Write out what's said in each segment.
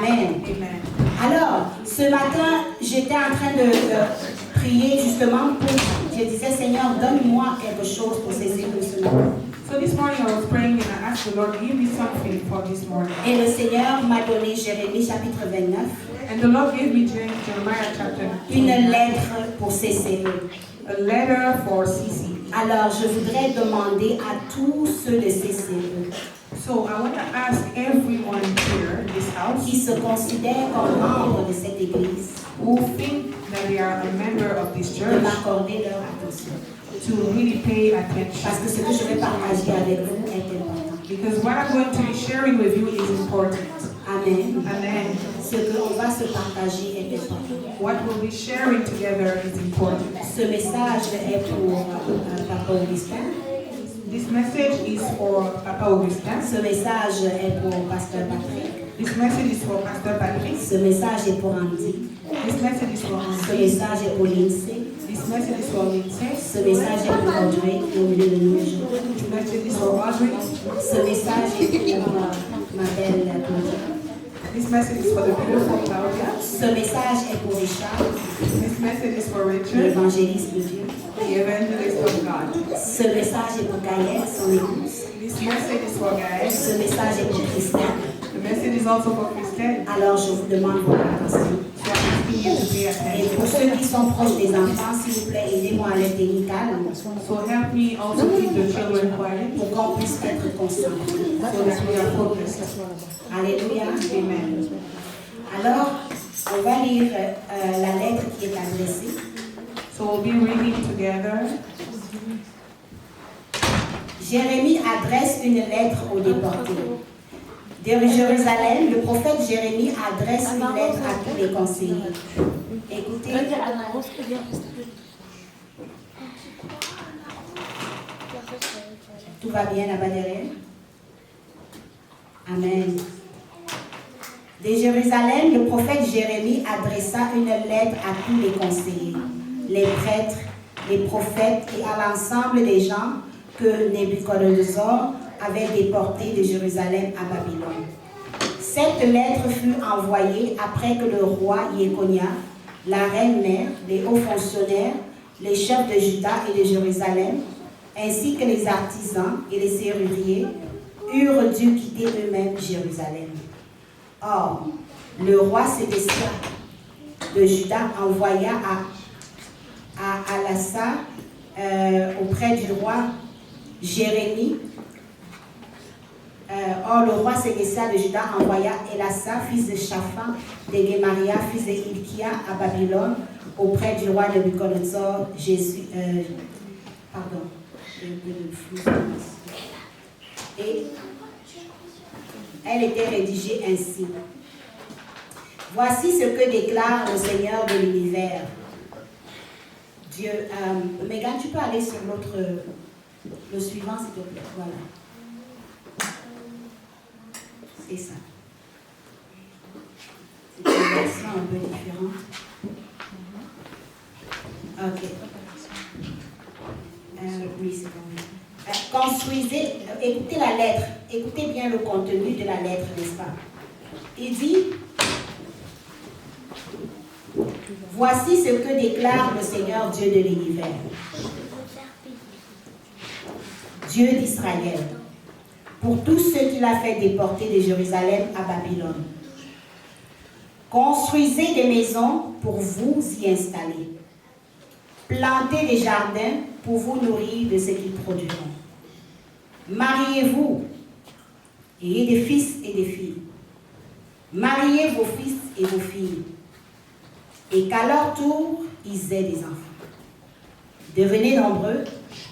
Amen. Amen. Alors, ce matin, j'étais en train de prier justement pour, je disais, Seigneur, donne-moi quelque chose pour ces écoles ce matin. So this morning I was praying and I asked the Lord, give me something for this morning. Et le Seigneur m'a donné Jérémie chapitre 29, And the Lord gave me Jeremiah chapter une 29, lettre pour ces cellules. a letter for CC. Alors, je voudrais demander à tous ceux de ces cellules So I want to ask everyone here in this house qui se considèrent comme membres de cette église who think that they are a member of this de church m'accorder leur attention. to really pay Parce que ce attention. que je vais partager avec vous est important. Because what I'm going to be sharing with you is important. Amen. Amen. Ce qu'on va se partager est important. What we'll be sharing together is important. Ce message est pour Papa Augustin. This message is for Papa Augustin. Ce message est pour Pasteur Patrick. This message is for Pastor Patrick. Ce message est pour Andy. This message is for Ce Andy. message est pour Lindsay. This message is for Lindsay. Ce message est pour Audrey qui est au milieu de nous aujourd'hui. This message is for Audrey. Ce message est pour ma belle Claudia. This message is for the beautiful Claudia. Ce message est pour Richard, This message is for Richard, l'évangéliste de Dieu. the evangelist of God. Ce message est pour Gaëlle, son épouse. This message is for Gaël. Ce message est pour Christiane. The message is also for Christelle. Alors je vous demande votre attention. So I'm asking you to pay Et attention. pour ceux qui sont proches des enfants, s'il vous plaît, aidez-moi à l'être calme So help me also keep the children quiet pour qu'on puisse être concentrés. so that we are focused. Alléluia. Amen. Alors, on va lire la lettre qui est adressée. So we'll be reading together. Jérémie adresse une lettre aux déportés. De Jérusalem, le prophète Jérémie adresse une lettre à tous les conseillers. Écoutez, tout va bien là-bas derrière? Amen. De Jérusalem, le prophète Jérémie adressa une lettre à tous les conseillers, les prêtres, les prophètes et à l'ensemble des gens que Nabuchodonosor avait déportés de Jérusalem à Babylone. Cette lettre fut envoyée après que le roi Jéconia, la reine-mère, les hauts fonctionnaires, les chefs de Juda et de Jérusalem, ainsi que les artisans et les serruriers, eurent dû quitter eux-mêmes Jérusalem. Or, le roi Sédécia de Juda envoya à Alassa auprès du roi Jérémie. Or, le roi Sédécia de Juda envoya Elassa, fils de Shaphan, de Gemaria, fils de Hilkia, à Babylone, auprès du roi Nabuchodonosor. Et elle était rédigée ainsi. Voici ce que déclare le Seigneur de l'univers. Dieu, Megan, tu peux aller sur le suivant, s'il te plaît. Voilà. C'est ça. C'est une version un peu différente. Ok. Oui, c'est bon. Construisez, écoutez la lettre, écoutez bien le contenu de la lettre, n'est-ce pas? Il dit, voici ce que déclare le Seigneur Dieu de l'univers, Dieu d'Israël, pour tous ceux qu'il a fait déporter de Jérusalem à Babylone. Construisez des maisons pour vous y installer. Plantez des jardins pour vous nourrir de ce qu'ils produiront. Mariez-vous, ayez des fils et des filles. Mariez vos fils et vos filles, et qu'à leur tour, ils aient des enfants. Devenez nombreux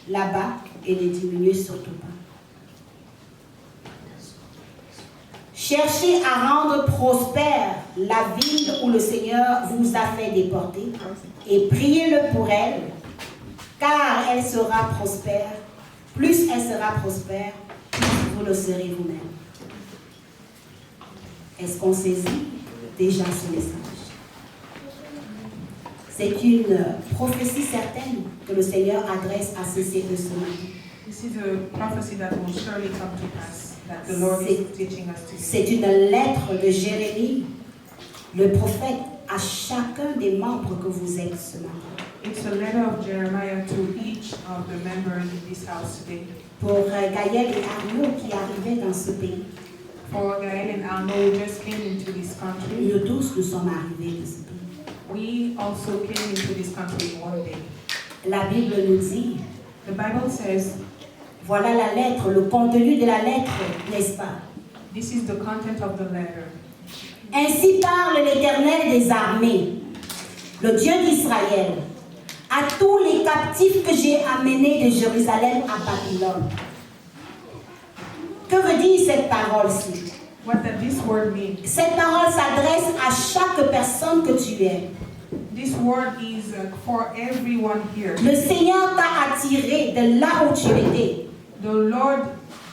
là-bas et ne diminuez surtout pas. Cherchez à rendre prospère la ville où le Seigneur vous a fait déporter et priez-le pour elle, car elle sera prospère. Plus elle sera prospère, plus vous le serez vous-même. Est-ce qu'on saisit déjà ce message? C'est une prophétie certaine que le Seigneur adresse à ceux de ce matin. This is a prophecy that will surely come to pass, that the Lord is teaching us to. C'est une lettre de Jérémie Le prophète à chacun des membres que vous êtes ce matin. It's a letter of Jeremiah to each of the members in this house today. Pour Gaël et Arnaud qui arrivaient dans ce pays. For Gael and Arno, who just came into this country. Nous tous, nous sommes arrivés de ce pays. We also came into this country one day. La Bible nous dit, The Bible says, voilà la lettre, le contenu de la lettre, n'est-ce pas? this is the content of the letter. Ainsi parle l'Éternel des armées, le Dieu d'Israël, à tous les captifs que j'ai amenés de Jérusalem à Babylone. Que veut dire cette parole-ci? What does this word mean? Cette parole s'adresse à chaque personne que tu es. This word is for everyone here. Le Seigneur t'a attiré de là où tu étais, The Lord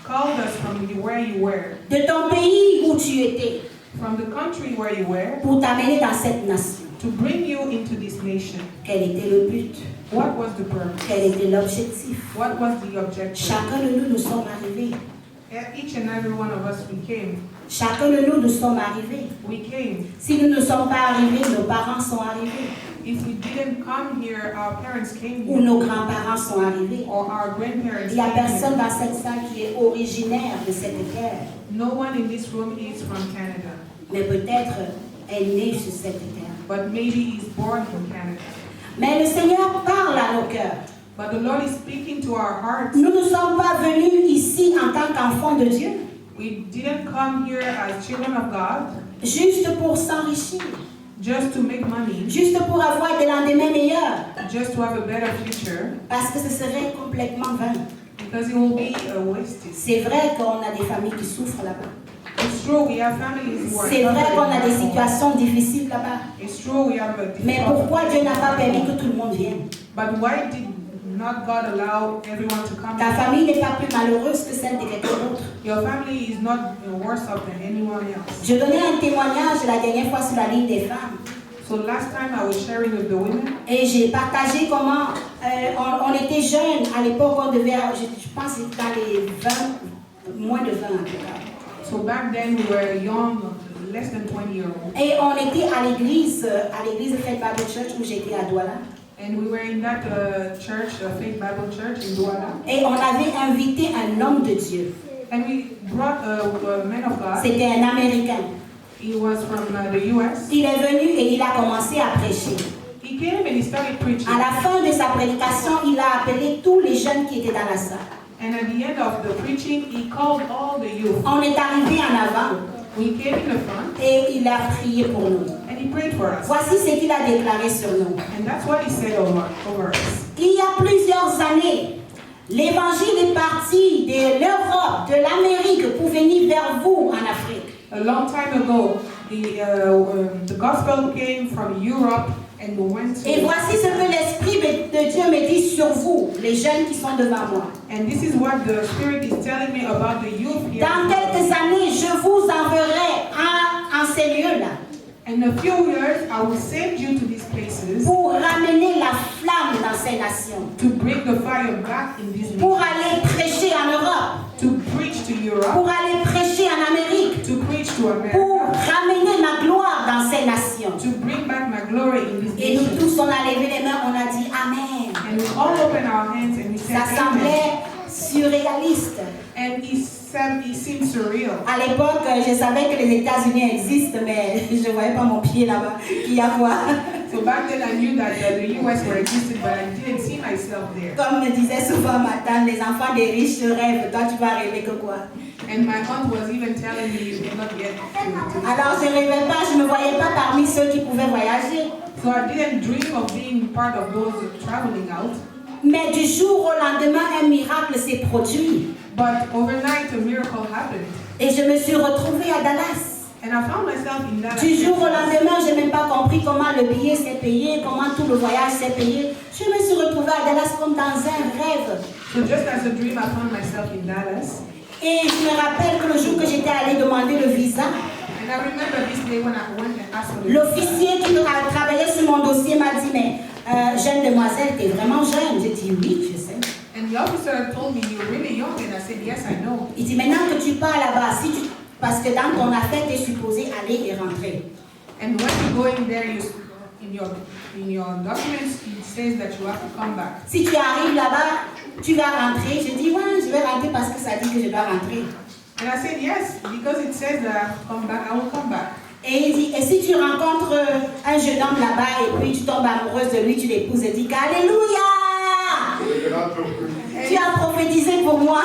called us from where you were, de ton pays où tu étais, from the country where you were, pour t'amener dans cette nation. to bring you into this nation. Quel était le but? What was the purpose? Quel était l'objectif? What was the objective? Chacun de nous, nous sommes arrivés. Each and every one of us, we came. Chacun de nous, nous sommes arrivés. We came. Si nous ne sommes pas arrivés, nos parents sont arrivés. If we didn't come here, our parents came Ou here, nos grands-parents sont arrivés. or our grandparents Il n'y a came personne here. dans cette salle qui est originaire de cette terre, No one in this room is from Canada, mais peut-être est né sur cette terre. but maybe is born from Canada. Mais le Seigneur parle à nos cœurs. But the Lord is speaking to our hearts. Nous ne sommes pas venus ici en tant qu'enfants de Dieu, We didn't come here as children of God juste pour s'enrichir, just to make money, juste pour avoir des lendemains meilleurs, just to have a better future, parce que ce serait complètement vain. because it will be wasted. C'est vrai qu'on a des familles qui souffrent là-bas. It's true, we have families who are C'est vrai qu'on a des suffering. situations difficiles là-bas. It's true, we have a Mais difficult pourquoi Dieu n'a pas permis situation. que tout le monde vienne? But why did not God allow everyone to come? Ta famille n'est pas plus malheureuse que celle de quelqu'un d'autre. Your family is not worse off than anyone else. Je donnais un témoignage la dernière fois sur la ligne des femmes. So last time I was sharing with the women, Et j'ai partagé comment on était jeunes. À l'époque, on devait, je pense, que c'était dans les 20, moins de 20 en tout cas. so back then we were young, less than 20-year-old, Et on était à l'église Faith Bible Church où j'étais à Douala. and we were in that church, Faith Bible Church in Douala, Et on avait invité un homme de Dieu. and we brought a man of God. C'était un Américain. He was from the U.S. Il est venu et il a commencé à prêcher. He came and he started preaching. À la fin de sa prédication, il a appelé tous les jeunes qui étaient dans la salle. And at the end of the preaching, he called all the youth. On est arrivé en avant We came in the front et il a prié pour nous. and he prayed for us. Voici ce qu'il a déclaré sur nous. And that's what he said over us. Il y a plusieurs années, l'évangile est parti de l'Europe, de l'Amérique pour venir vers vous en Afrique. A long time ago, the gospel came from Europe and went Et to. voici ce que l'Esprit de Dieu me dit sur vous, les jeunes qui sont devant moi. And this is what the Spirit is telling me about the youth here. Dans quelques années, je vous enverrai en ces lieux-là In a few years, I will send you to these places pour ramener la flamme dans ces nations, to bring the fire back in these pour nations, aller prêcher en Europe, to preach to Europe, pour aller prêcher en Amérique, to preach to pour America, ramener ma gloire dans ces nations. to bring back my glory in these Et nous nations. tous, on a levé les mains, on a dit Amen. And we all opened our hands and we said Ça Amen. semblait surréaliste. And it seemed surreal. À l'époque, je savais que les États-Unis existent, mais je ne voyais pas mon pied là-bas. Il y a quoi? So back then I knew that the US were existed, but I didn't see myself there. Comme me disait souvent ma tante, les enfants des riches rêvent. Toi, tu vas rêver que quoi? And my aunt was even telling me you cannot get to Alors, je ne rêvais pas, je ne me voyais pas parmi ceux qui pouvaient voyager. So I didn't dream of being part of those traveling out. Mais du jour au lendemain, un miracle s'est produit. But overnight a miracle happened. Et je me suis retrouvée à Dallas. And I found myself in that. Du jour au lendemain, je n'ai même pas compris comment le billet s'est payé, comment tout le voyage s'est payé. Je me suis retrouvée à Dallas comme dans un rêve. So just as a dream, I found myself in Dallas. Et je me rappelle que le jour que j'étais allée demander le visa, And I remember this day when I went and asked for the l'officier qui a travaillé sur mon dossier m'a dit, mais jeune demoiselle, t'es vraiment jeune. J'ai dit, oui, je sais. And the officer told me, you're really young. And I said, yes, I know. Il dit, maintenant que tu pars là-bas, parce que dans ton affaire, tu es supposé aller et rentrer. And when you go in there, in your documents, it says that you have to come back. Si tu arrives là-bas, tu vas rentrer. Je dis, ouais, je vais rentrer parce que ça dit que je dois rentrer. And I said, yes, because it says that I have to come back, I will come back. Et il dit, et si tu rencontres un jeune homme là-bas et puis tu tombes amoureuse de lui, tu l'épouses et dis, Alléluia! Tu as prophétisé pour moi.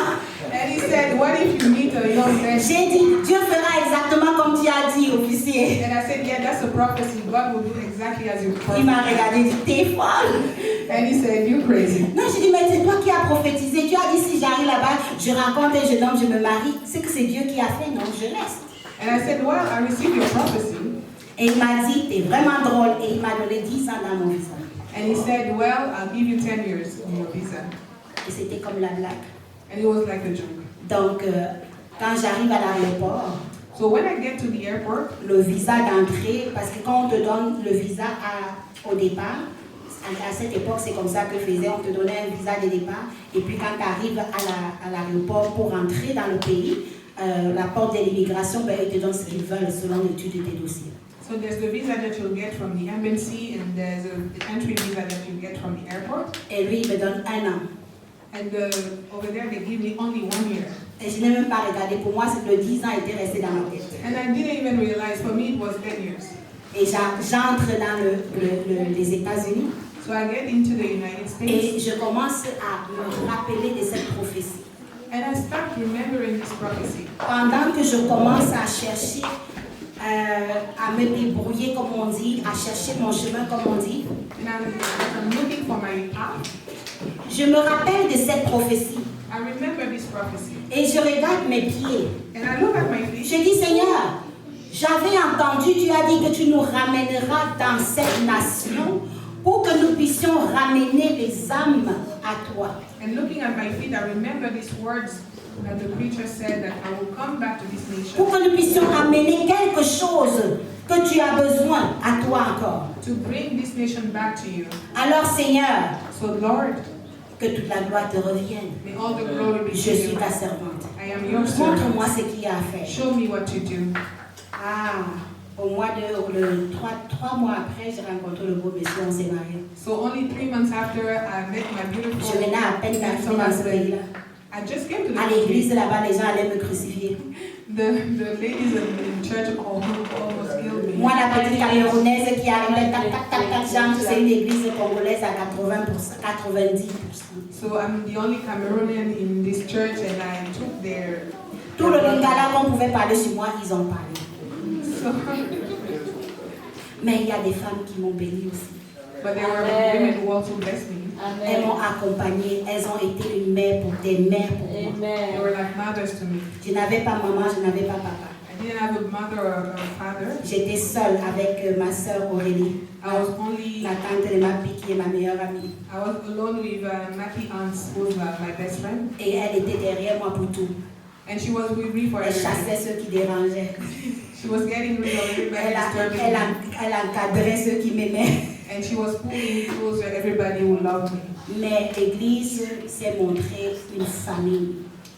And he said, what if you meet a young man? J'ai dit, Dieu fera exactement comme tu as dit, officier. And I said, yeah, that's a prophecy. God will do exactly as you Il promised. m'a regardé et dit, t'es folle. And he said, you crazy. Non, j'ai dit, mais c'est toi qui as prophétisé. Tu as dit, si j'arrive là-bas, je rencontre un jeune homme, je me marie. C'est que c'est Dieu qui a fait, non, je reste. And I said, well, I received your prophecy. Et il m'a dit, t'es vraiment drôle. Et il m'a donné 10 ans dans mon visa. And he said, well, I'll give you 10 years on your visa. Et c'était comme la blague. And it was like a joke. Donc, quand j'arrive à l'aéroport, So when I get to the airport, le visa d'entrée, parce que quand on te donne le visa au départ, à cette époque, c'est comme ça que faisait, on te donnait un visa de départ, et puis quand tu arrives à l'aéroport pour entrer dans le pays, la porte de l'immigration, ben, ils te donnent ce qu'ils veulent selon l'étude de tes dossiers. so there's the visa that you'll get from the embassy, and there's the entry visa that you get from the airport. Et lui, il me donne 1 an. And over there, they give me only 1 year. Et je n'ai même pas regardé. Pour moi, c'est le 10 ans était resté dans ma tête. And I didn't even realize, for me, it was 10 years. Et j'entre dans les États-Unis So I get into the United et States, je commence à me rappeler de cette prophétie. and I start remembering this prophecy. Pendant que je commence à chercher, à me débrouiller, comme on dit, à chercher mon chemin, comme on dit, And I'm looking for my path. je me rappelle de cette prophétie. I remember this prophecy. Et je regarde mes pieds. And I look at my feet. Je dis, Seigneur, j'avais entendu, tu as dit que tu nous ramèneras dans cette nation pour que nous puissions ramener les âmes à toi. And looking at my feet, I remember these words that the preacher said that I will come back to this Pour nation que nous puissions ramener quelque chose que tu as besoin à toi encore. to bring this nation back to you. Alors Seigneur, So Lord, que toute la gloire te revienne. may all the glory be Je to suis you. ta servante. I am your servant. Montre-moi ce qu'il y a à faire. Show me what to do. Ah, trois mois après, j'ai rencontré le beau monsieur, on s'est mariés. So only 3 months after I met my Je beautiful venais à peine d'arriver handsome dans ce husband, pays-là. I just came to À the l'église là-bas, les gens allaient me crucifier. The ladies in church almost killed me. Moi, la petite Camerounaise qui arrivait, tac, tac, tac, tac, j'entre, c'est une église congolaise à 90%. So I'm the only Cameroonian in this church, and I took their. Tout le lingala qu'on pouvait parler sur moi, ils ont parlé. So, Mais il y a des femmes qui m'ont béni aussi. but there were women who also blessed me. Elles m'ont accompagnée, elles ont été une mère pour des mères pour moi. They were like mothers to me. Je n'avais pas maman, je n'avais pas papa. I didn't have a mother or a father. J'étais seule avec ma sœur Aurélie, I was only. la tante de ma fille qui est ma meilleure amie. I was alone with Matty Hans, who was my best friend, Et elle était derrière moi pour tout. and she was with me for Elle everything. chassait ceux qui dérangeaient. She was getting rid of everybody disturbing Elle me, encadrait ceux qui m'aimaient. and she was pulling me closer everybody who loved me. Mais l'église s'est montrée une famille.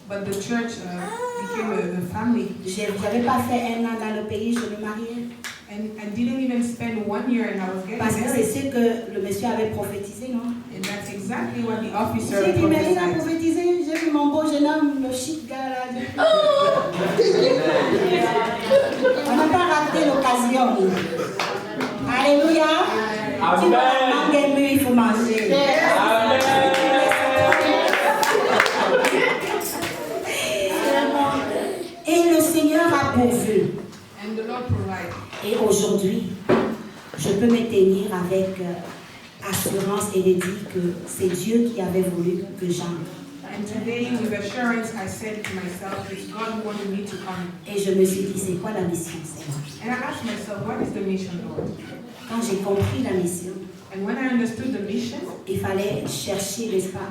But the church became a family, Je n'avais pas fait 1 an dans le pays, je me mariais. and I didn't even spend 1 year, and I was Parce getting que c'est married. ce que le monsieur avait prophétisé, non? And that's exactly what the officer J'ai dit, mais il a prophesied. prophétisé, j'ai vu mon beau jeune homme, le chic gars là. On n'a pas raté l'occasion. Alléluia. Si on a la langue émue, il faut manger. Et le Seigneur a pourvu. And the Lord provided. Et aujourd'hui, je peux me tenir avec assurance et dire que c'est Dieu qui avait voulu que j'entre. And today, with assurance, I said to myself, it's God who wanted me to come. Et je me suis dit, c'est quoi la mission, Seigneur? And I asked myself, what is the mission, Lord? Quand j'ai compris la mission, And when I understood the mission, il fallait chercher, n'est-ce pas,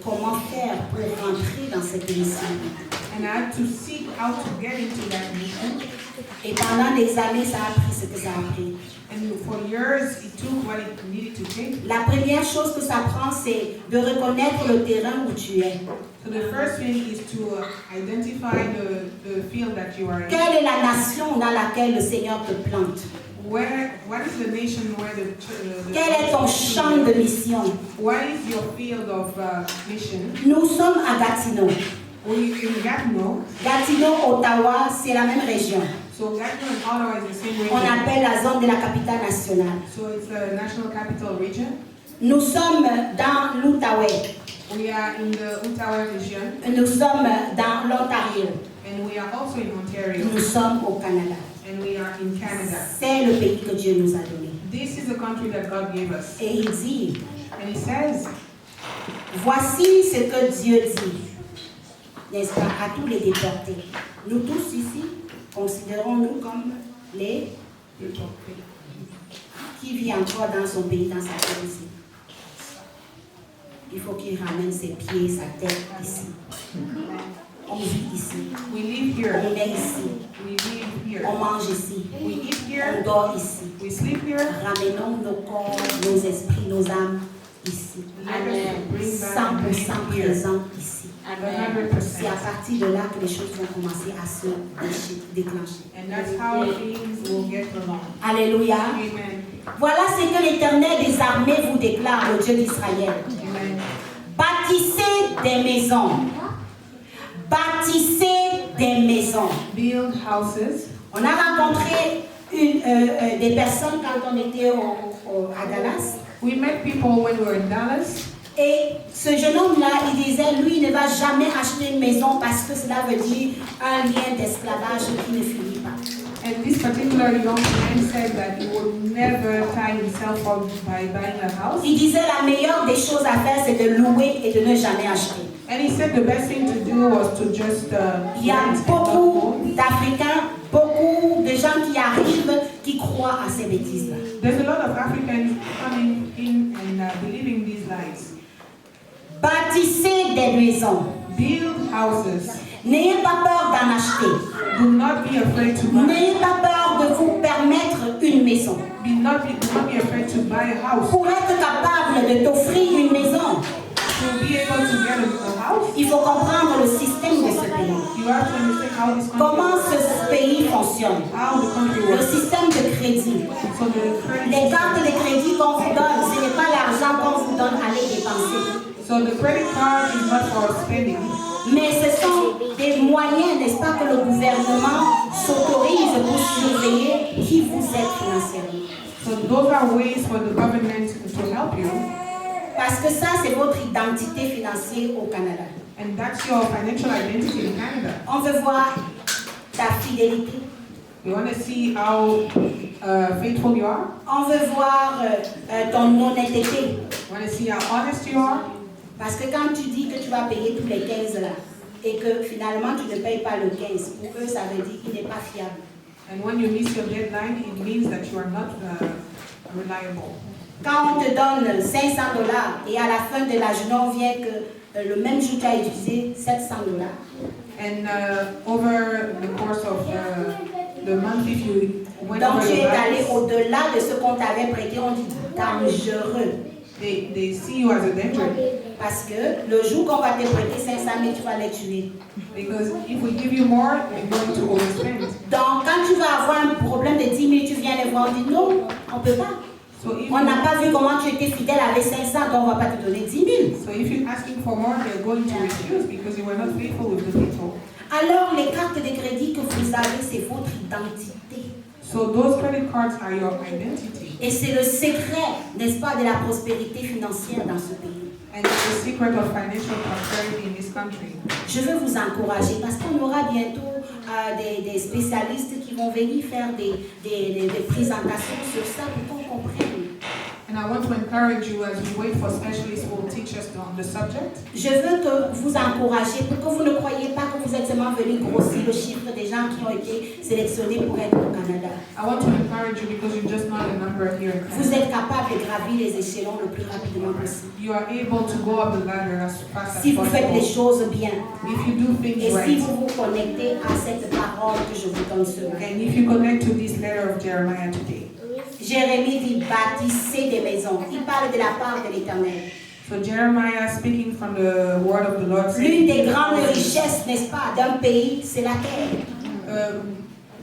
comment faire pour rentrer dans cette mission. And I had to seek how to get into that mission. Et pendant des années, ça a pris ce que ça a pris. And for years, it took what it needed to take. La première chose que ça prend, c'est de reconnaître le terrain où tu es. So the first thing is to identify the field that you are in. Quelle est la nation dans laquelle le Seigneur te plante? What is the nation where the Quel est ton champ de mission? What is your field of mission? Nous sommes à Gatineau. We in Gatineau. Gatineau, Ottawa, c'est la même région. So Gatineau and Ottawa is the same region. On appelle la zone de la capitale nationale. So it's the national capital region. Nous sommes dans l'Outaouais. We are in the Ottawa region. Nous sommes dans l'Ontario. And we are also in Ontario. Nous sommes au Canada. And we are in Canada. C'est le pays que Dieu nous a donné. This is the country that God gave us. Et il dit, And He says, voici ce que Dieu dit, n'est-ce pas, à tous les déportés. Nous tous ici, considérons-nous comme les qui vit encore dans son pays, dans sa terre ici. Il faut qu'il ramène ses pieds, sa tête ici. On vit ici. we live here. On est ici. We live here. On mange ici. We eat On here. dort ici. We sleep here. Ramenons nos corps, nos esprits, nos âmes ici. Let us bring back 100% and live here. présents ici. 100%. C'est à partir de là que les choses vont commencer à se déclencher. And that's how things will get along. Alléluia. Amen. Voilà ce que l'Éternel des armées vous déclare, le Dieu d'Israël. Amen. Bâtissez des maisons. Bâtissez des maisons. Build houses. On a rencontré des personnes quand on était à Dallas. We met people when we were in Dallas. Et ce jeune homme-là, il disait, lui, il ne va jamais acheter une maison parce que cela veut dire un lien d'esclavage qui ne finit pas. And this particular young man said that he would never tie himself up by buying a house. Il disait, la meilleure des choses à faire, c'est de louer et de ne jamais acheter. And he said the best thing to do was to just Il y a rent and not beaucoup own. d'Africains, beaucoup de gens qui arrivent, qui croient à ces bêtises-là. There's a lot of Africans coming in and believing these lies. Bâtissez des maisons. Build houses. N'ayez pas peur d'en acheter. Do not be afraid to buy. N'ayez pas peur de vous permettre une maison. Do not be afraid to buy a house. Pour être capable de t'offrir une maison, To be able to get a house, il faut comprendre le système de ce pays. you have to understand how this country Comment works. ce pays fonctionne. How the country Le works. système de crédit. So the credit Les cartes de crédit qu'on vous donne, ce n'est pas l'argent qu'on vous donne à les dépenser. So the credit card is not for spending, Mais ce sont des moyens, n'est-ce pas, que le gouvernement s'autorise pour surveiller qui vous êtes financièrement. so those are ways for the government to help you, Parce que ça, c'est votre identité financière au Canada. and that's your financial identity in Canada. On veut voir ta fidélité. We want to see how faithful you are. On veut voir ton honnêteté. We want to see how honest you are. Parce que quand tu dis que tu vas payer tous les 15 là, et que finalement tu ne payes pas le 15, pour eux, ça veut dire qu'il n'est pas fiable. And when you miss your deadline, it means that you are not reliable. Quand on te donne 500 dollars et à la fin de la journée, on vient que le même jour tu as utilisé 700 dollars. And over the course of the month, if you went Donc over tu es your allé balance, au-delà de ce qu'on t'avait prêté, on dit dangereux. they see you as a danger. Parce que le jour qu'on va te prêter 500 000, tu vas les tuer. Because if we give you more, we're going to overspend. Donc quand tu vas avoir un problème de 10 000, tu viens les voir, on dit non, on ne peut pas. So if, On n'a pas vu comment tu étais fidèle avec 500, donc on ne va pas te donner 10 000. so if you're asking for more, they're going to refuse because you were not faithful with the people. Alors les cartes de crédit que vous avez, c'est votre identité. So those credit cards are your identity. Et c'est le secret, n'est-ce pas, de la prospérité financière dans ce pays. And it's the secret of financial prosperity in this country. Je veux vous encourager parce qu'on aura bientôt des spécialistes qui vont venir faire des présentations sur ça pour qu'on comprenne. And And I want to encourage you as we wait for specialists who will teach us on the subject. Je veux que vous encouragiez pour que vous ne croyez pas que vous êtes seulement venu grossir le chiffre des gens qui ont été sélectionnés pour être au Canada. I want to encourage you because you're just not a number here in Vous Canada. êtes capable de gravir les échelons le plus rapidement possible. You are able to go up the ladder as fast as Si vous faites les possible. choses bien If you do et things si right, vous vous connectez à cette parole que je vous donne ce matin. and if you connect to this letter of Jeremiah today. Jérémie dit bâtissez des maisons. Il parle de la part de l'Éternel. So Jeremiah, speaking from the word of the Lord, says, L'une des grandes richesses, n'est-ce pas, d'un pays, c'est la terre.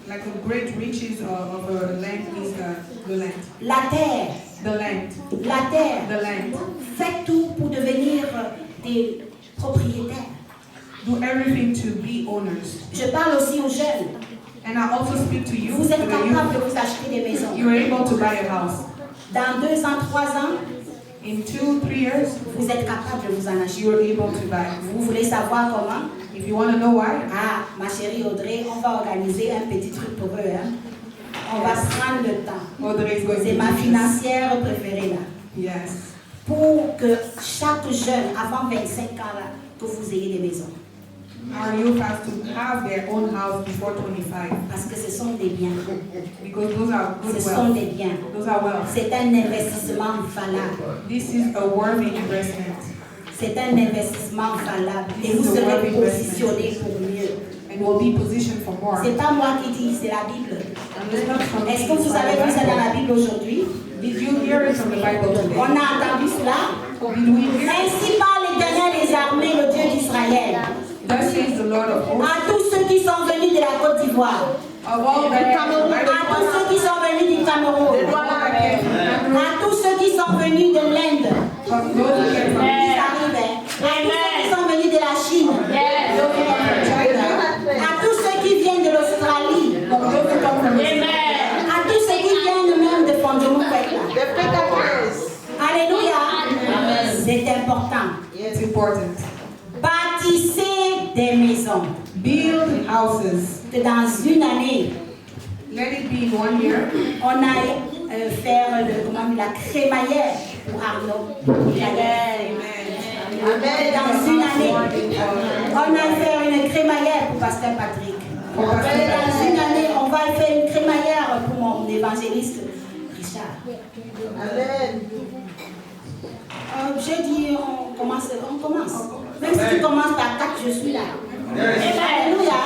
like the great riches of a land is the land. La terre, The land. la terre. The land. Faites tout pour devenir des propriétaires. Do everything to be owners. Je parle aussi aux jeunes. And I also speak to you, Vous to êtes the capable de youth. vous acheter des maisons. You are able to buy a house. Dans 2 ans, 3 ans, In 2-3 years, vous êtes capable de vous en acheter. you are able to buy. Vous voulez savoir comment? If you want to know why, Ah, ma chérie Audrey, on va organiser un petit truc pour eux. Hein? On va prendre le temps. Audrey is going C'est to ma teach us. financière préférée là. Yes. Pour que chaque jeune, avant 25 ans là, que vous ayez des maisons. Our youth has to have their own house before 25. Parce que ce sont des biens. Because those are good Ce sont wealth. des biens. Those are wealth. C'est un investissement valable. This is a worthy investment. C'est un investissement valable. Et vous serez positionné pour mieux. And will be positioned for more. C'est pas moi qui dis, c'est la Bible. And it's not from Est-ce que vous avez vu ça dans la Bible aujourd'hui? Did you hear it from the Bible today? On a entendu cela. Did we hear it? Ainsi parle l'Éternel des armées, le Dieu d'Israël. Thus says the Lord of hosts. À tous ceux qui sont venus de la Côte d'Ivoire. Of all that À tous ceux qui sont venus du Cameroun. À tous ceux qui sont venus de l'Inde. from those who came from Ils arrivent. À tous ceux qui sont venus de la Chine. China, À tous ceux qui viennent de l'Australie. from those who come from À tous ceux qui viennent même de Fondemouquet. Alléluia. C'est important. It's important. Bâtissez des maisons. Build houses. Que dans une année, Let it be in 1 year. on aille faire la crémaillère pour Arnaud. Dans une année, on aille faire une crémaillère pour Pasteur Patrick. For Pastor Dans Patrick. une année, on va faire une crémaillère pour mon évangéliste Richard. J'ai dit, on commence. Même si tu commences par 4, je suis là. Alléluia.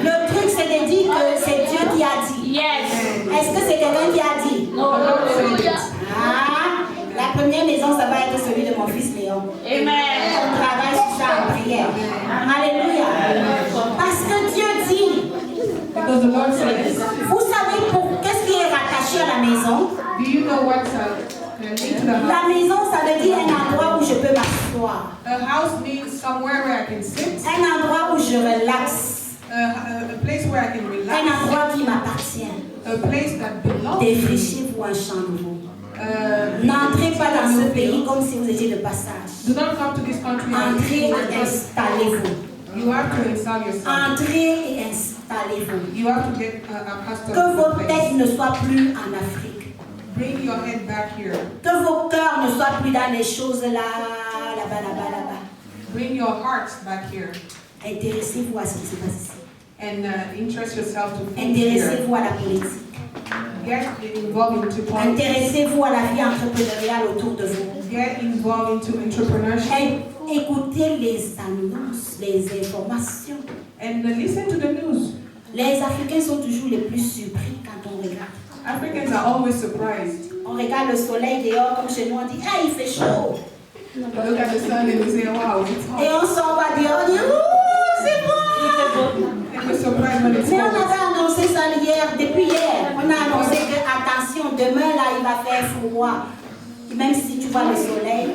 Le truc, c'est de dire que c'est Dieu qui a dit. Est-ce que c'est quelqu'un qui a dit? Ah, la première maison, ça va être celui de mon fils Léon. On travaille sur ça en prière. Alléluia. Parce que Dieu dit, Because the Lord says, vous savez pour qu'est-ce qui est rattaché à la maison? do you know what's linked to the house? La maison, ça veut dire un endroit où je peux m'asseoir. A house means somewhere where I can sit, Un endroit où je relaxe. a place where I can Un relax, endroit qui m'appartient. a place that belongs to me. Défrichez-vous un champ nouveau. N'entrez pas dans ce pays comme si vous étiez de passage. Do not come to this country Entrez et and installez-vous. you have to install yourself. Entrez et installez-vous. You have to get accustomed Que to the vos têtes place. ne soient plus en Afrique. Bring your head back here. Que vos cœurs ne soient plus dans les choses là, là-bas, là-bas, là-bas. Bring your hearts back here. Intéressez-vous à ce qui se passe ici. And interest yourself to things here. Intéressez-vous à la politique. Get involved into politics. Intéressez-vous à la vie entrepreneuriale autour de vous. Get involved into entrepreneurship. Écoutez les annonces, les informations. And listen to the news. Les Africains sont toujours les plus surpris quand on regarde. Africans are always surprised. On regarde le soleil dehors comme chez nous, on dit ah il fait chaud. Look at the sun and we say, wow, it's Et hot. on s'en va dehors, on dit ouh c'est bon. And we're surprised when it's Mais on cold. avait annoncé ça hier, depuis hier. On a annoncé que attention, demain là il va faire froid. Même si tu vois le soleil,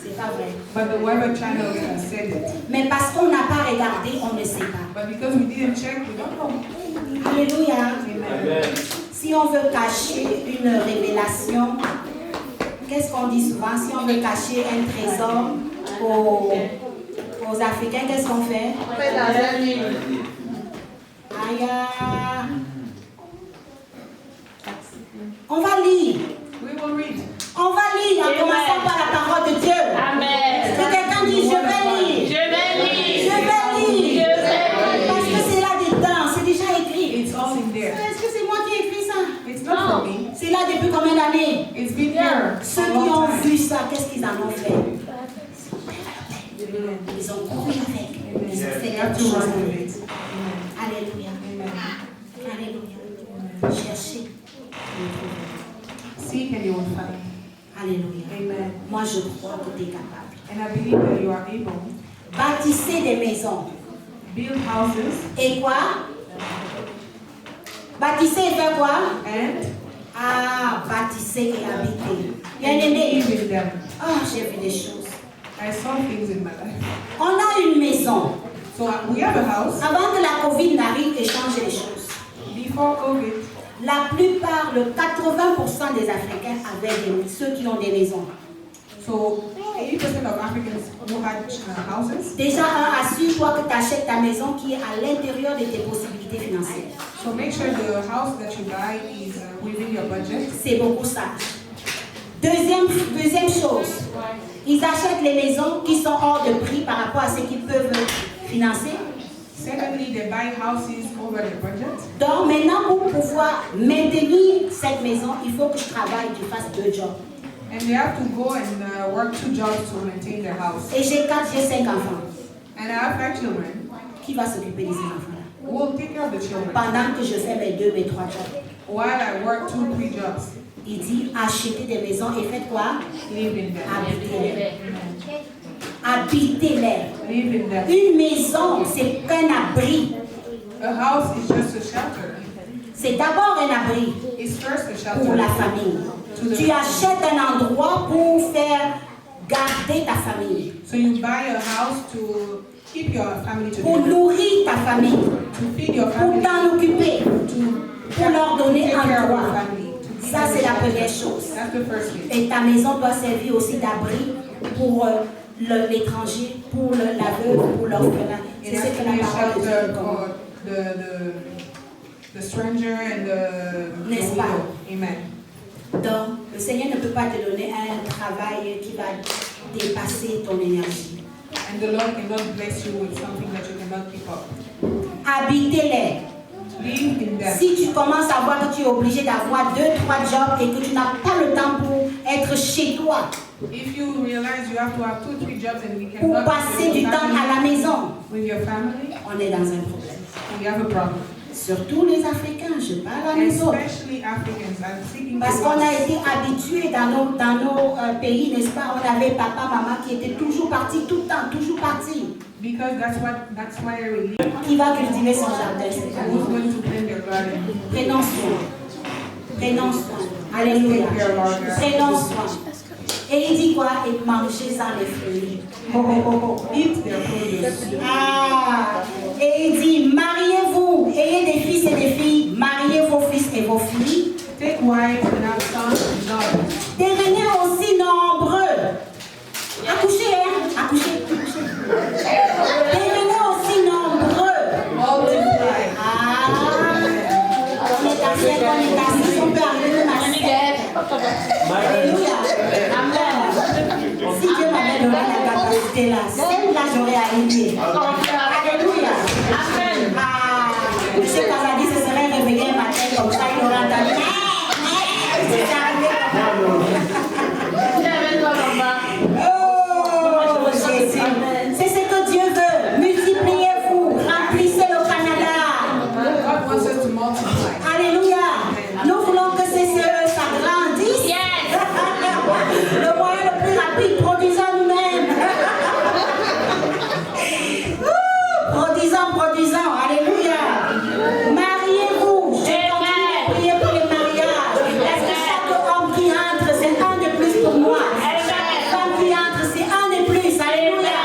c'est pas vrai. But the weather channel said it. Mais parce qu'on n'a pas regardé, on ne sait pas. But because we didn't check, we don't know. Alléluia. Amen. Si on veut cacher une révélation, qu'est-ce qu'on dit souvent? Si on veut cacher un trésor aux Africains, qu'est-ce qu'on fait? Aïe. On va lire. We will read. On va lire en commençant par la parole de Dieu. Amen. Que quelqu'un dise, je vais lire. Je vais lire. Je vais lire. Je vais lire. Parce que c'est là dedans, c'est déjà écrit. It's all in there. Est-ce que c'est moi qui ai écrit ça? It's not for me. C'est là depuis combien d'années? It's been here Ceux for a qui long ont time. vu ça, qu'est-ce qu'ils en ont fait? Ils ont couru avec. Ils ont fait You have quelque to chose run with avec. it. Alléluia. Amen. Alléluia. Cherchez. Seek and you will find. Alléluia. Amen. Moi, je crois que tu es capable. And I believe that you are able. Bâtissez des maisons. Build houses Et quoi? Bâtissez et faire quoi? and Ah, bâtissez et habitez. Bien aimé. live in them. Ah, j'ai vu des choses. I saw things in my life. On a une maison. So we have a house. Avant que la Covid n'arrive et change les choses, Before COVID, la plupart, le 80% des Africains avaient ceux qui ont des maisons. so 80% of Africans who had houses. Déjà, assure-toi que tu achètes ta maison qui est à l'intérieur de tes possibilités financières. So make sure the house that you buy is within your budget. C'est beaucoup ça. Deuxième chose, ils achètent les maisons qui sont hors de prix par rapport à ce qu'ils peuvent financer. Secondly, they buy houses over their budget. Donc maintenant, pour pouvoir maintenir cette maison, il faut que je travaille, que je fasse 2 jobs. And they have to go and work 2 jobs to maintain their house. Et j'ai 5 enfants. And I have 5 children. Qui va s'occuper de ces enfants-là? Who will take care of the children Pendant que je fais mes 2, mes 3 jobs. while I work 2, 3 jobs. Il dit achetez des maisons et faites quoi? Live in them. Habitez-les. Habitez-les. Live in them. Une maison, c'est qu'un abri. A house is just a shelter. C'est d'abord un abri It's first a pour shelter. la famille. Tu achètes un endroit pour faire garder ta famille, So you buy a house to keep your family pour together, nourrir ta famille, to feed your pour family, t'en occuper, pour leur donner take un care of your toit. family. to give Ça, c'est la them première shelter. chose. That's the first thing. Et ta maison doit servir aussi d'abri pour l'étranger, pour la veuve, pour l'orphelin. It C'est has ce to que be la a parole de Dieu shelter recommande. for the stranger and the N'est-ce pas? widow. Amen. Donc, le Seigneur ne peut pas te donner un travail qui va dépasser ton énergie. And the Lord cannot bless you with something that you cannot keep up. Habitez-les. Live in them. Si tu commences à voir que tu es obligé d'avoir 2, 3 jobs et que tu n'as pas le temps pour être chez toi, If you realize you have to have 2, 3 jobs and we pour cannot passer du temps à la maison, with your family, on est dans un problème. we have a problem. Surtout les Africains, je parle à nous autres. Especially Africans. I'm speaking to Parce qu'on a us. été habitués dans nos pays, n'est-ce pas? On avait papa, maman qui étaient toujours partis tout le temps, toujours partis. Because that's why we live. Qui va cultiver son jardin cette année? Who's going to plant their garden? Prenons soin. Prenons soin. Alléluia. Prenons soin. Et il dit quoi? Et mangez-en les fruits. Oh, oh, oh, oh. Eat their produce. Ah. Et il dit, mariez-vous, ayez des fils et des filles, mariez vos fils et vos filles. Take wives and have sons and daughters. Devenez aussi nombreux. Accouchez, hein? Accouchez. Devenez aussi nombreux. Multiply. Ah. On est à 5, on est à 6, on peut arriver même à 7. Alléluia. Amen. Si Dieu m'avait donné la capacité là, celle-là j'aurais arrivé. Alléluia. Amen. Ah, M. Kazadi se serait réveillé un matin comme ça, il aurait entendu. C'est arrivé. Oh, Jésus. C'est ce que Dieu veut. Multipliez-vous, remplissez le Canada. God wants us to multiply. Alléluia. Nous voulons que ça grandisse. Le moyen le plus rapide, produisons nous-mêmes. Produisons. Alléluia. Mariez-vous. Je continue à prier pour les mariages. Est-ce que chaque homme qui entre, c'est un de plus pour moi? Chaque femme qui entre, c'est un de plus. Alléluia.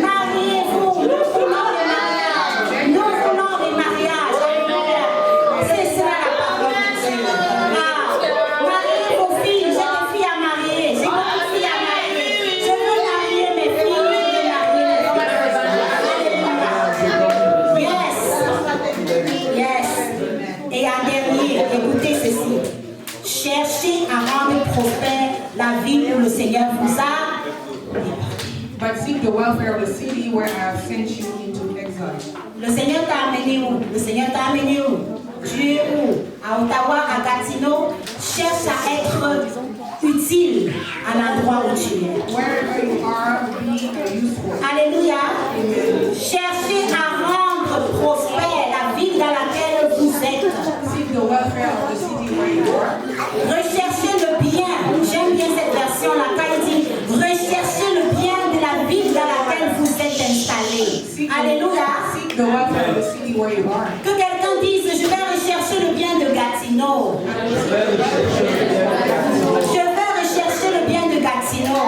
Mariez-vous. Nous voulons les mariages. Nous voulons les mariages. Alléluia. C'est cela la parole de Dieu. Mariez vos filles. J'ai des filles à marier. J'ai beaucoup de filles à marier. Je veux marier mes filles. Je veux marier mes filles. Yes. Et un dernier, écoutez ceci. Cherchez à rendre prospère la ville où le Seigneur vous a déporté. but seek the welfare of the city where I have sent you into exile. Le Seigneur t'a amené où? Le Seigneur t'a amené où? Tu es où? À Ottawa, à Gatineau? Cherche à être utile à l'endroit où tu es. Wherever you are, be useful. Alléluia. Cherchez à rendre prospère la ville dans laquelle vous êtes. Seek the welfare of the city where you are. Recherchez le bien. J'aime bien cette version-là. Quand il dit recherchez le bien de la ville dans laquelle vous êtes installé. Alléluia. Seek the welfare of the city where you are. Que quelqu'un dise je vais rechercher le bien de Gatineau. Je vais rechercher le bien de Gatineau.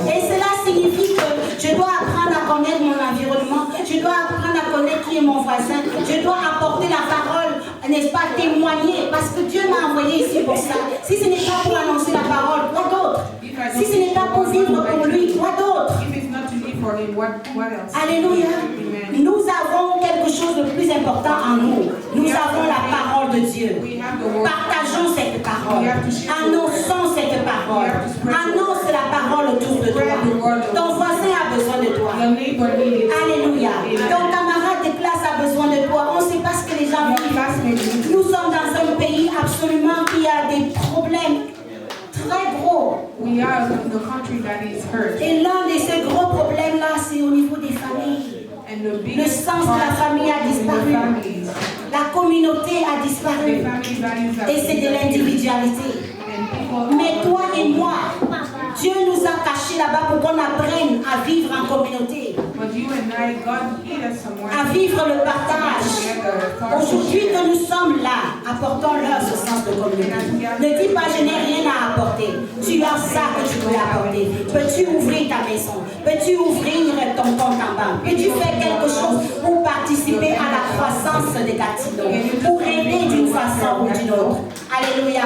Et cela signifie que je dois apprendre à connaître mon environnement. Je dois apprendre à connaître qui est mon voisin. Je dois apporter la parole, n'est-ce pas, témoigner. Parce que Dieu m'a envoyé ici pour ça. Si ce n'est pas pour annoncer la parole, quoi d'autre? Si ce n'est pas pour vivre pour lui, quoi d'autre? If it's not to live for him, what else? Alléluia. Amen. Nous avons quelque chose de plus important en nous. Nous avons la parole de Dieu. We have the word. Partageons cette parole. Annonçons cette parole. Annonce la parole autour de toi. Ton voisin a besoin de toi. Your neighbor needs it. Alléluia. Ton camarade de classe a besoin de toi. On ne sait pas ce que les gens vivent. Nous sommes dans un pays absolument qui a des problèmes très gros. We are the country that is hurt. Et l'un de ces gros problèmes-là, c'est au niveau des familles. And the Le biggest sens de la famille a in the disparu. families. La communauté a The disparu. family values are Et c'est de l'individualité. and people. Mais toi et moi, Dieu nous a cachés là-bas pour qu'on apprenne à vivre en communauté, But you and I, God hid us somewhere. à vivre le partage. Aujourd'hui que nous sommes là, apportons-leur ce sens de communauté. Ne dis pas je n'ai rien à apporter. Tu as ça que tu peux apporter. Peux-tu ouvrir ta maison? Peux-tu ouvrir ton compte en banque? Peux-tu faire quelque chose pour participer à la croissance de Gatineau? Pour aider d'une façon ou d'une autre? Alléluia.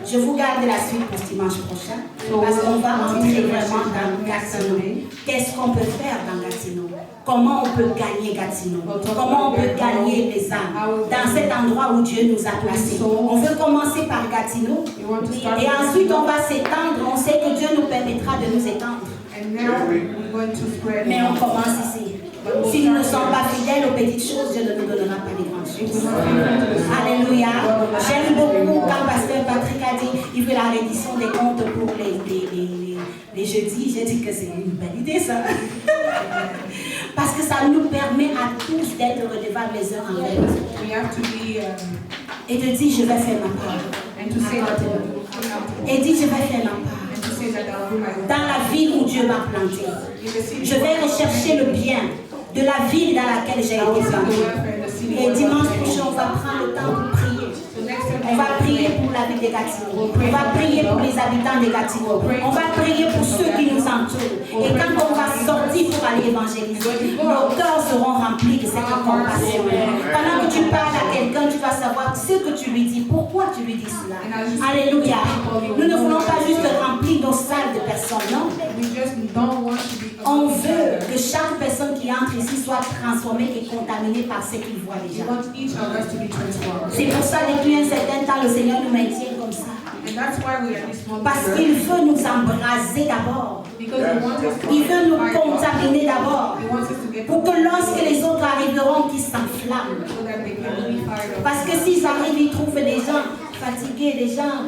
Je vous garde la suite pour dimanche prochain. Parce qu'on va entrer vraiment dans Gatineau. Qu'est-ce qu'on peut faire dans Gatineau? Comment on peut gagner Gatineau? Comment on peut gagner les âmes dans cet endroit où Dieu nous a placés? On veut commencer par Gatineau. Et ensuite on va s'étendre. On sait que Dieu nous permettra de nous étendre. And now we're going to spread. Mais on commence ici. Si nous ne sommes pas fidèles aux petites choses, Dieu ne nous donnera pas les grandes choses. Alléluia. J'aime beaucoup quand Pasteur Patrick a dit il veut la reddition des comptes pour les jeudis. J'ai dit que c'est une belle idée ça. Parce que ça nous permet à tous d'être redevables les uns envers les autres. We have to be Et de dire je vais faire ma part. and to say that Et dire je vais faire ma part. and to say that I'll do my own. Dans la ville où Dieu m'a planté. In the city, Je vais rechercher le bien de la ville dans laquelle j'ai I will été seek the plantée. welfare in the city. Et where dimanche God prochain, on va prendre le temps pour prier. So next time On va prier pour la ville de Gatineau. On va prier pour les habitants de Gatineau. On va prier pour ceux qui nous entourent. Et quand on va sortir pour aller évangéliser, nos cœurs seront remplis de cette compassion. Pendant que tu parles à quelqu'un, tu vas savoir ce que tu lui dis. Pourquoi tu lui dis cela? Alléluia. Nous ne voulons pas juste remplir nos salles de personnes, non? we just don't want to be On veut que chaque personne qui entre ici soit transformée et contaminée par ce qu'il voit We déjà. want each of us to be transformed. C'est pour ça depuis un certain temps, le Seigneur nous maintient comme ça. And that's why we are this moment. Parce qu'il veut nous embraser d'abord. Because he wants us to Il veut nous fire up. contaminer d'abord. He wants us to get Pour que lorsque les autres arriveront, qu'ils s'enflamment. so that they can be fired up. Parce que s'ils arrivent, ils trouvent des gens fatigués, des gens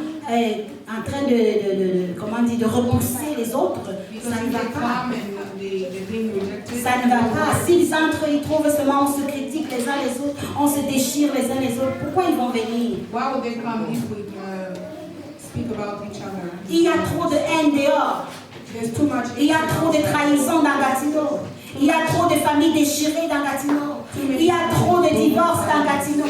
en train de repousser les autres. Because Ça ne if va they pas. come and they're being rejected, Ça ne va pas. S'ils entrent, ils trouvent seulement on se critique les uns les autres, on se déchire les uns les autres. Pourquoi ils vont venir? why would they come if we speak about each other? Il y a trop de haine dehors. There's too much. Il y a trop de trahison dans Gatineau. Il y a trop de familles déchirées dans Gatineau. Il y a trop de divorces dans Gatineau.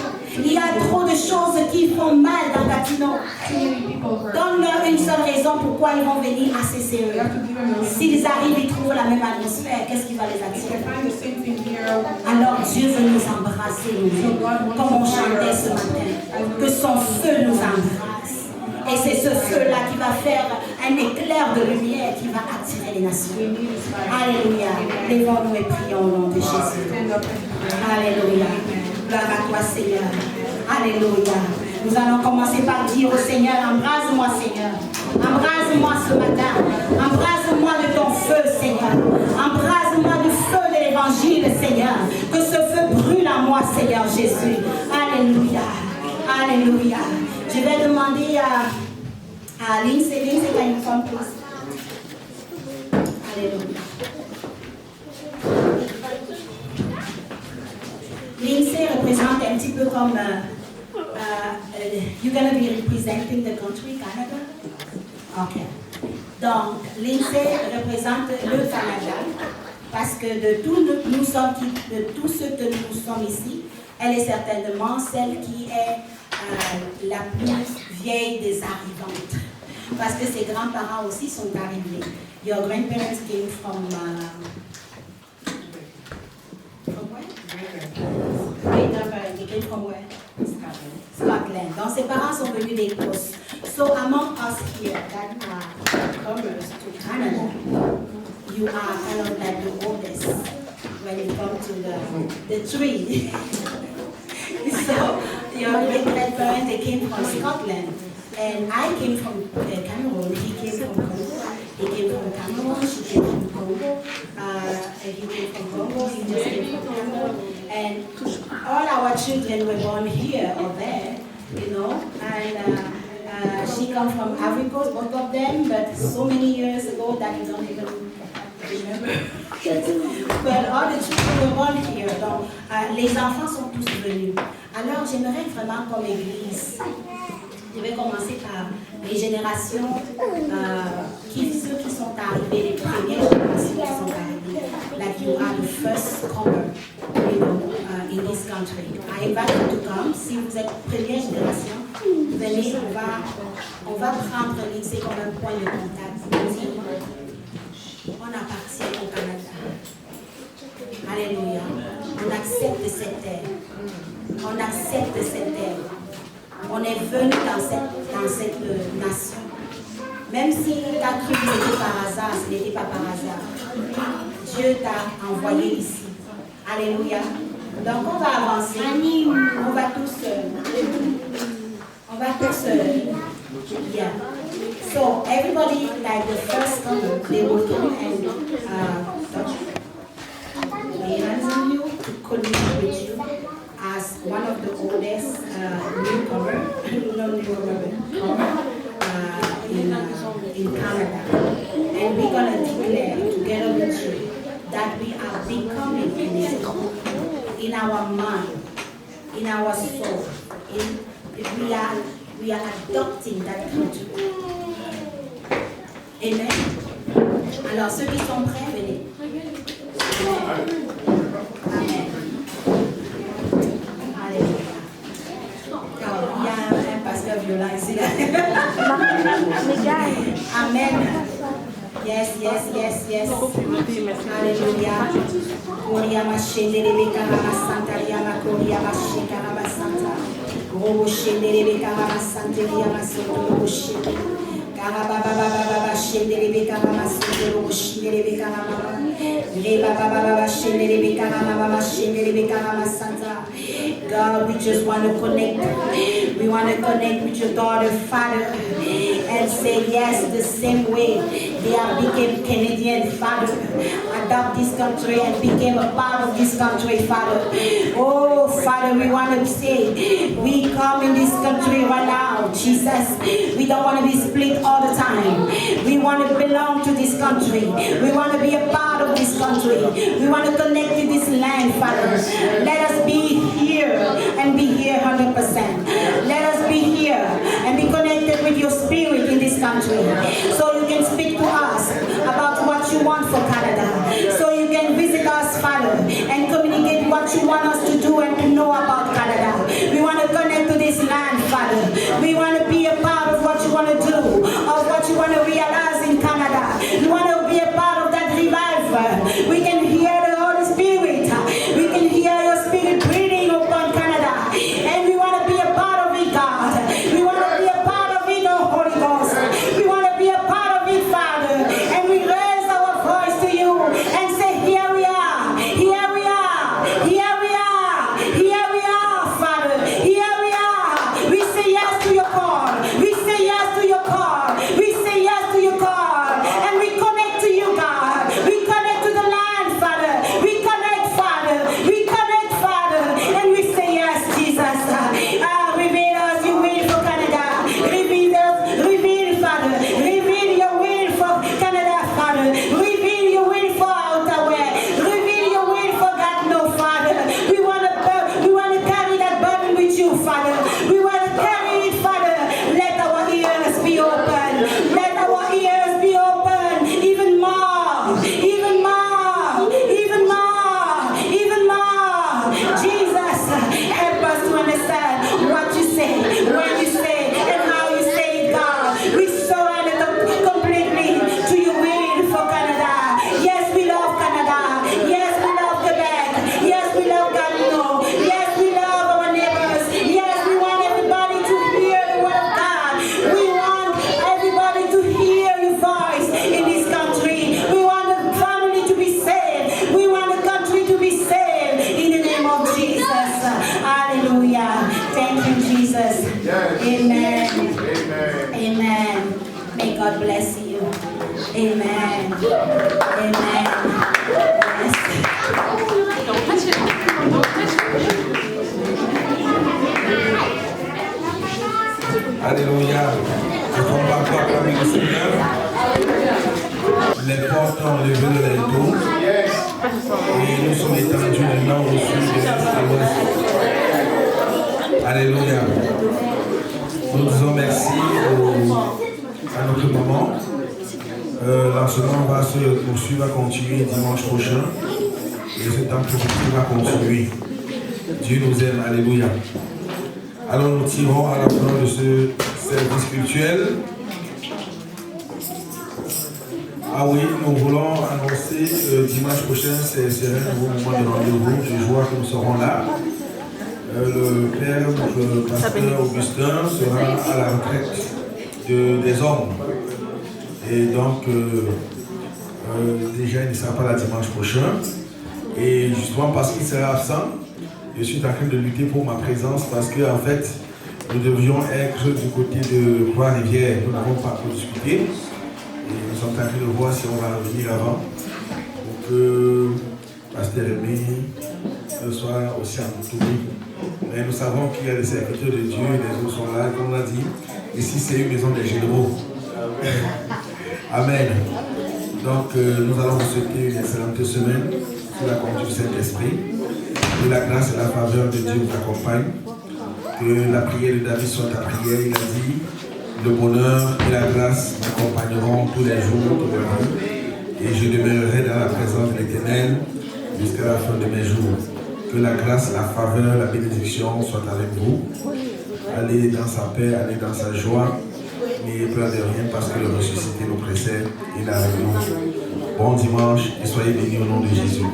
Il y a trop de choses qui font mal dans Gatineau. Too many people hurt. Donne-leur une seule raison pourquoi ils vont venir à We CCE. have to give them a reason. S'ils arrivent, ils trouvent la même atmosphère. Qu'est-ce qui va les If attirer? they find the same thing here, Alors Dieu veut nous embrasser, nous, comme on chantait ce matin. Que son feu nous embrasse. Et c'est ce feu-là qui va faire un éclair de lumière qui va attirer les nations. we need is fire. Alléluia. Lèvons-nous et prions au nom de Jésus. Stand up and pray. Alléluia. Gloire à toi, Seigneur. Alléluia. Nous allons commencer par dire au Seigneur, embrase-moi Seigneur. Embrase-moi ce matin. Embrase-moi de ton feu Seigneur. Embrase-moi du feu de l'évangile Seigneur. Que ce feu brûle en moi Seigneur Jésus. Alléluia. Alléluia. Je vais demander à Lindsay. Lindsay, can you come please? Alléluia. Lindsay représente un petit peu comme you're going to be representing the country Canada. Ok. Donc, Lindsay représente le Canada parce que de tous ceux que nous sommes ici, elle est certainement celle qui est la plus vieille des arrivantes. Parce que ses grands-parents aussi sont arrivés. Your grandparents came from where? Great-grandparents, they came from where? Scotland. Donc ses parents sont venus d'Écosse. So among us here that are comers to Canada, you are kind of like the oldest when you come to the tree. So your great-grandparents, they came from Scotland. And I came from Cameroon. He came from Congo. He came from Cameroon. She came from Congo. He came from Congo. He just came from Cameroon. And all our children were born here or there, you know. And she comes from Ivory Coast, both of them, but so many years ago that you don't even remember. But all the children were born here. Donc, les enfants sont tous venus. Alors, j'aimerais vraiment comme Église. Je vais commencer par les générations, ceux qui sont arrivés, les premières générations qui sont arrivées. Like you are the first comer, you know, in this country. I invite you to come. Si vous êtes première génération, venez, on va prendre Lindsay comme un point de contact. On appartient au Canada. Alléluia. On accepte cette terre. On accepte cette terre. On est venu dans cette nation. Même si tu as cru que c'était par hasard, ce n'était pas par hasard. Dieu t'a envoyé ici. Alléluia. Donc on va avancer. On va tous. Yeah. So everybody, like the first comer, they will come and touch you. Lay hands on you to connect with you. As one of the oldest newcomer in Canada. And we're going to declare together with you that we are becoming in our mind, in our soul. We are adopting that country. Amen. Alors ceux qui sont prêts, venez. Amen. Amen. Il y a un pasteur violent ici. Amen. Yes. Alléluia. Gloria machende rebeka ramasanta riama gloria macheka ramasanta. Robo shende rebeka ramasanta riama soto robo shende. Karababa shende rebeka ramasanta robo shende rebeka ramama. Reba baba shende rebeka ramama shende rebeka ramasanta. God, we just want to connect. We want to connect with your daughter, Father, and say yes the same way they have become Canadian, Father. Adopt this country and became a part of this country, Father. Oh, Father, we want to say we come in this country right now, Jesus. We don't want to be split all the time. We want to belong to this country. We want to be a part of this country. We want to connect to this land, Father. Let us be here and be here 100%. Let us be here and be connected with your spirit in this country. So you can speak to us about what you want for Canada. So you can visit us, Father, and communicate what you want us to do and to know about Canada. We want to connect to this land, Father. We want to be a part of what you want to do, of what you want to realize in Canada. We want to be a part of that revival. We can hear the Holy Spirit. We can hear your spirit breathing upon Canada. And we want to be a part of it, God. We want to be a part of it, oh Holy Ghost. We want to be a part of it, Father. And we raise our voice to you and say, here we are, here we are, here we are, here we are, Father. Here we are. We say yes. Amen. Amen. May God bless you. Amen. Amen. Yes. Alléluia. Je comprends pas comme le Seigneur. Les portes ont levé le rideau. Et nous sommes étendus du nord au sud, de l'est à l'ouest. Alléluia. Nous disons merci à notre maman. L'enseignement va se poursuivre, va continuer dimanche prochain. Et ce temps positif va continuer. Dieu nous aime. Alléluia. Alors nous tirons à la fin de ce service spirituel. Ah oui, nous voulons annoncer dimanche prochain, c'est un nouveau moment de rendez-vous, de joie que nous serons là. Le père, notre pasteur Augustin, sera à la retraite des hommes. Et donc, déjà, il ne sera pas là dimanche prochain. Et justement, parce qu'il sera absent, je suis en train de lutter pour ma présence parce que, en fait, nous devions être du côté de Croix-Rivière. Nous n'avons pas encore discuté. Et nous sommes en train de voir si on va revenir avant pour que Pasteur Rémi soit aussi entouré. Mais nous savons qu'il y a des serviteurs de Dieu, les autres sont là, comme on l'a dit. Ici, c'est une maison des généraux. Amen. Donc, nous allons vous souhaiter une excellente semaine sous la conduite du Saint-Esprit. Que la grâce et la faveur de Dieu vous accompagnent. Que la prière de David soit ta prière. Il a dit, le bonheur et la grâce m'accompagneront tous les jours de ma vie. Et je demeurerai dans la présence de l'Éternel jusqu'à la fin de mes jours. Que la grâce, la faveur, la bénédiction soient avec vous. Allez dans sa paix, allez dans sa joie. N'ayez peur de rien parce que le ressuscité nous précède. Il est avec nous. Bon dimanche et soyez bénis au nom de Jésus.